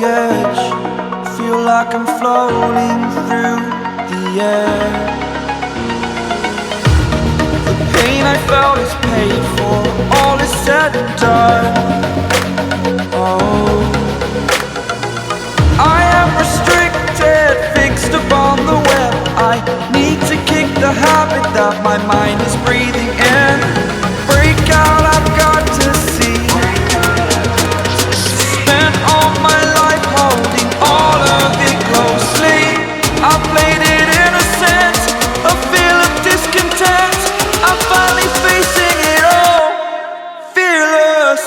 edge, feel like I'm floating through the air. The pain I felt is paid for, all is said and done. Oh, I am restricted, fixed upon the web. I need to kick the habit that my mind is breathing in. Break out, I've got to see. Spent all my life holding all of it closely. I played it innocent, a feel of discontent. I'm finally facing it all, fearless.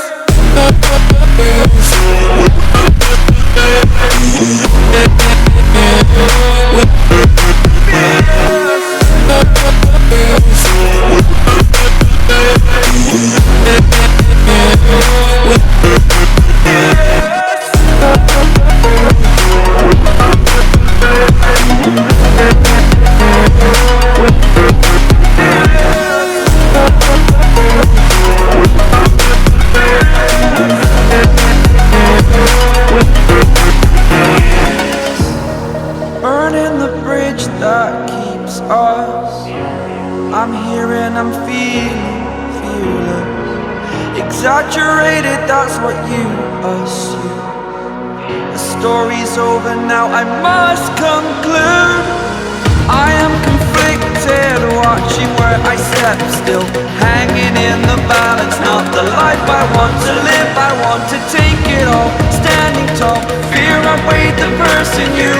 Burning the bridge that keeps us. I'm here and I'm feeling fearless. Exaggerated, that's what you assume. The story's over now, I must conclude. I am conflicted, watching where I step still, hanging in the balance. Not the life I want to live, I want to take it all. Standing tall, fear I weighed the person you